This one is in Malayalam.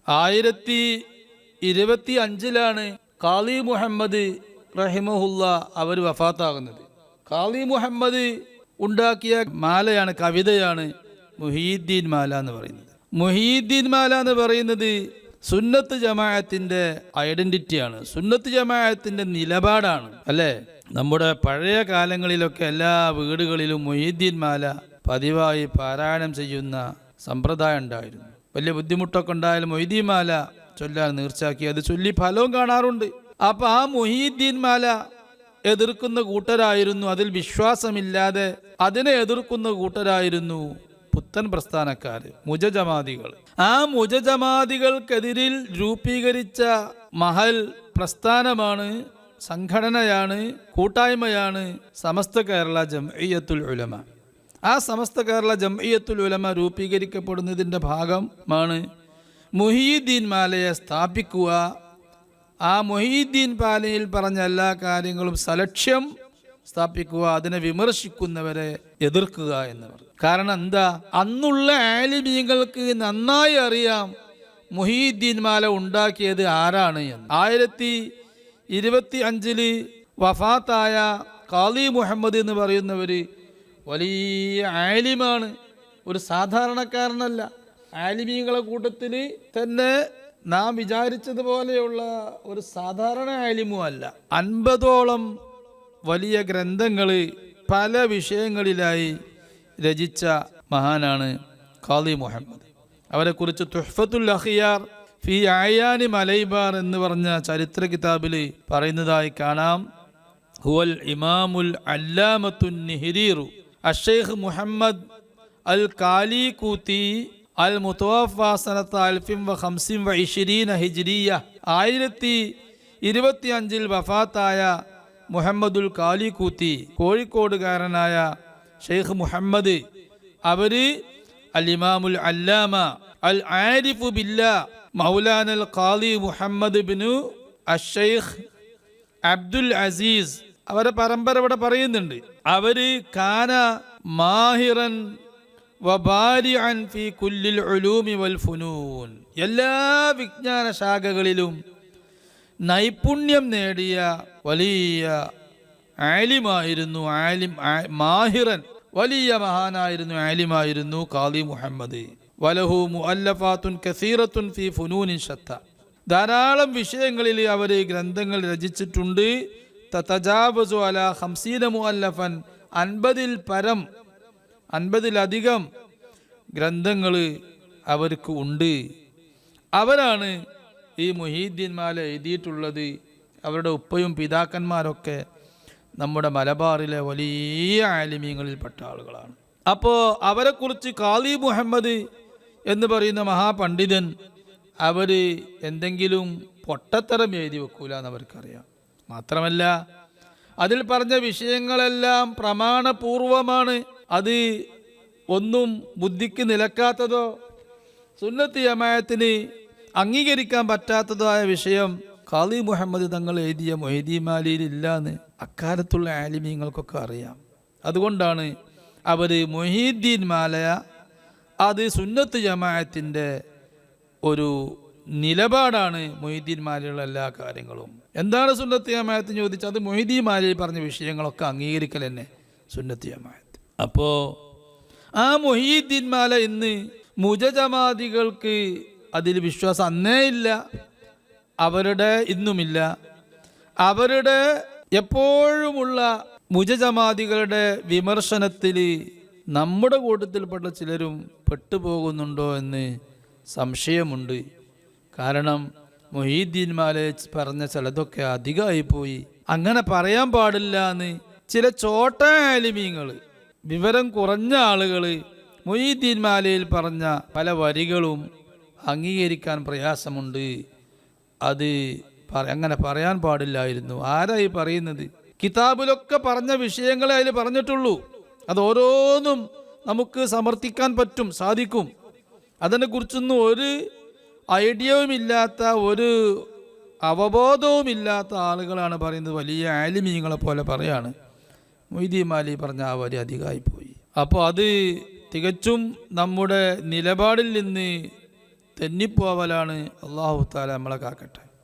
1025 ഖാലി മുഹമ്മദ് റഹിമഹുല്ല അവർ വഫാത്താകുന്നത്. ഖാലി മുഹമ്മദ് ഉണ്ടാക്കിയ മാലയാണ്, കവിതയാണ് മുഹീദ്ദീൻ മാല എന്ന് പറയുന്നത്. മുഹീദ്ദീൻ മാല എന്ന് പറയുന്നത് സുന്നത്ത് ജമാഅത്തിന്റെ ഐഡന്റിറ്റിയാണ്, സുന്നത്ത് ജമാഅത്തിന്റെ നിലപാടാണ്, അല്ലേ? നമ്മുടെ പഴയ കാലങ്ങളിലൊക്കെ എല്ലാ വീടുകളിലും മുഹീദ്ദീൻ മാല പതിവായി പാരായണം ചെയ്യുന്ന സമ്പ്രദായം ഉണ്ടായിരുന്നു. വലിയ ബുദ്ധിമുട്ടൊക്കെ ഉണ്ടായാലും മുഹീദ്ദീൻ മാല ചൊല്ലാൻ നീർച്ചാക്കി അത് ചൊല്ലി ഫലവും കാണാറുണ്ട്. അപ്പൊ ആ മുഹീദ്ദീൻ മാല എതിർക്കുന്ന കൂട്ടരായിരുന്നു, അതിൽ വിശ്വാസമില്ലാതെ അതിനെ എതിർക്കുന്ന കൂട്ടരായിരുന്നു പുത്തൻ പ്രസ്ഥാനക്കാര്, മുജജമാദികൾ. ആ മുജജമാദികൾക്കെതിരിൽ രൂപീകരിച്ച മഹൽ പ്രസ്ഥാനമാണ്, സംഘടനയാണ്, കൂട്ടായ്മയാണ് സമസ്ത കേരള ജംഇയ്യത്തുൽ ഉലമ. ആ സമസ്ത കേരള ജംഇയ്യത്തുൽ ഉലമ രൂപീകരിക്കപ്പെടുന്നതിൻ്റെ ഭാഗമാണ് മുഹീദ്ദീൻ മാലയെ സ്ഥാപിക്കുക. ആ മുഹീദ്ദീൻ മാലയിൽ പറഞ്ഞ എല്ലാ കാര്യങ്ങളും സലക്ഷ്യം സ്ഥാപിക്കുക, അതിനെ വിമർശിക്കുന്നവരെ എതിർക്കുക എന്നവർ. കാരണം എന്താ? അന്നുള്ള ആലിമീങ്ങൾക്ക് നന്നായി അറിയാം മുഹീദ്ദീൻ മാല ഉണ്ടാക്കിയത് ആരാണ് എന്ന്. 1025 വഫാത്തായ ഖാലി മുഹമ്മദ് എന്ന് പറയുന്നവര് വലിയ ആലിമാണ്, ഒരു സാധാരണക്കാരനല്ല. ആലിമീങ്ങളെ കൂട്ടത്തിൽ തന്നെ നാം വിചാരിച്ചതുപോലെയുള്ള ഒരു സാധാരണ ആലിമും അല്ല. 50ഓളം വലിയ ഗ്രന്ഥങ്ങൾ പല വിഷയങ്ങളിലായി രചിച്ച മഹാനാണ് ഖാലി മുഹമ്മദ്. അവരെക്കുറിച്ച് തുഹ്ഫത്തുൽ അഖിയാർ ഫി ആയാനി മലൈബാർ എന്ന് പറഞ്ഞ ചരിത്ര കിതാബിൽ പറയുന്നതായി കാണാം. ഹുവൽ ഇമാമുൽ അല്ലാമത്തുൻ നിഹ്രീറു അഷ്ശൈഖ് മുഹമ്മദ് അൽ കാലികൂത്തി അൽ മുതവഫ സനത്ത് 1025 ഹിജ്രിയ. 1025 വഫാത്തായ മുഹമ്മദുൽ കാലികൂത്തി, കോഴിക്കോടുകാരനായ ഷെയ്ഖ് മുഹമ്മദ്, അവര് അൽ ഇമാമുൽ അല്ലാമ അൽ ആരിഫു ബില്ലാ മൗലാനൽ ഖാലി മുഹമ്മദ് ബിനു അഷ്ശൈഖ് അബ്ദുൽ അസീസ്, അവരെ പരമ്പര ഇവിടെ പറയുന്നുണ്ട്. അവര് കാന മാഹിറൻ വബാരിഅൻ ഫീ കുല്ലിൽ ഉലൂമി വൽ ഫുനൂൻ, എല്ലാ വിജ്ഞാന ശാഖകളിലും നൈപുണ്യം നേടിയ വലിയ ആലിമായിരുന്നു. മാഹിറൻ, വലിയ മഹാനായിരുന്നു, ആലിമായിരുന്നു ഖാലി മുഹമ്മദ്. വലഹു മുഅല്ലഫാത്തുൻ കസീറത്തുൻ ഫീ ഫുനൂനിൻ ശത്ത, ധാരാളം വിഷയങ്ങളിൽ അവർ ഗ്രന്ഥങ്ങൾ രചിച്ചിട്ടുണ്ട്. തതജാവസു അലാ 50 മുഅല്ലഫൻ, 50-ലധികം ഗ്രന്ഥങ്ങൾ അവർക്ക് ഉണ്ട്. അവരാണ് ഈ മുഹീദ്ദീൻ മാല എഴുതിയിട്ടുള്ളത്. അവരുടെ ഉപ്പയും പിതാക്കന്മാരൊക്കെ നമ്മുടെ മലബാറിലെ വലിയ ആലിമീങ്ങളിൽപ്പെട്ട ആളുകളാണ്. അപ്പോൾ അവരെക്കുറിച്ച് ഖാലി മുഹമ്മദ് എന്ന് പറയുന്ന മഹാപണ്ഡിതൻ അവർ എന്തെങ്കിലും പൊട്ടത്തരം എഴുതി വെക്കൂല എന്നവർക്കറിയാം. മാത്രമല്ല അതിൽ പറഞ്ഞ വിഷയങ്ങളെല്ലാം പ്രമാണപൂർവമാണ്. അത് ഒന്നും ബുദ്ധിക്ക് നിലക്കാത്തതോ സുന്നത്ത് ജമാഅത്തിന് അംഗീകരിക്കാൻ പറ്റാത്തതോ ആയ വിഷയം ഖാലി മുഹമ്മദ് തങ്ങൾ എഴുതിയ മുഹീദ്ദീൻ മാലയിൽ ഇല്ലാന്ന് അക്കാലത്തുള്ള ആലിമീങ്ങൾക്കൊക്കെ അറിയാം. അതുകൊണ്ടാണ് അവർ മുഹീദ്ദീൻ മാല അത് സുന്നത്ത് ജമാഅത്തിൻ്റെ ഒരു നിലപാടാണ്. മുഹീദ്ദീൻ മാലയുള്ള എല്ലാ കാര്യങ്ങളും എന്താണ് സുന്നത്ത് ജമാഅത്തിന് ചോദിച്ചാൽ അത് മുഹീദ്ദീൻ മാലയിൽ പറഞ്ഞ വിഷയങ്ങളൊക്കെ അംഗീകരിക്കൽ തന്നെ സുന്നത്ത് ജമാഅത്ത്. അപ്പോൾ ആ മുഹീദ്ദീൻ മാല ഇന്ന് മുജജമാദികൾക്ക് അതിൽ വിശ്വാസം അന്നേ ഇല്ല, അവരുടെ ഇന്നുമില്ല. അവരുടെ എപ്പോഴുമുള്ള മുജജമാദികളുടെ വിമർശനത്തിൽ നമ്മുടെ കൂട്ടത്തിൽപ്പെട്ട ചിലരും പെട്ടുപോകുന്നുണ്ടോ എന്ന് സംശയമുണ്ട്. കാരണം മുഹീദ്ദീൻ മാല പറഞ്ഞ ചിലതൊക്കെ അധികമായിപ്പോയി, അങ്ങനെ പറയാൻ പാടില്ല എന്ന് ചില ചോട്ട ആലിമീങ്ങൾ, വിവരം കുറഞ്ഞ ആളുകൾ മുഹീദ്ദീൻ മാലയിൽ പറഞ്ഞ പല വരികളും അംഗീകരിക്കാൻ പ്രയാസമുണ്ട്. അത് അങ്ങനെ പറയാൻ പാടില്ലായിരുന്നു. ആരായി പറയുന്നത്? കിതാബിലൊക്കെ പറഞ്ഞ വിഷയങ്ങളെ അതിൽ പറഞ്ഞിട്ടുള്ളൂ. അത് ഓരോന്നും നമുക്ക് സമർത്ഥിക്കാൻ പറ്റും, സാധിക്കും. അതിനെക്കുറിച്ചൊന്നും ഒരു ഐഡിയവുമില്ലാത്ത, ഒരു അവബോധവുമില്ലാത്ത ആളുകളാണ് പറയുന്നത്. വലിയ ആലിമീങ്ങളെ പോലെ പറയാണ് മുഹീദ്ദീൻ മാലി പറഞ്ഞ ആ വരി അധികമായിപ്പോയി. അപ്പോൾ അത് തികച്ചും നമ്മുടെ നിലപാടിൽ നിന്ന് തെന്നിപ്പോവലാണ്. അള്ളാഹു തആല നമ്മളെ കാക്കട്ടെ.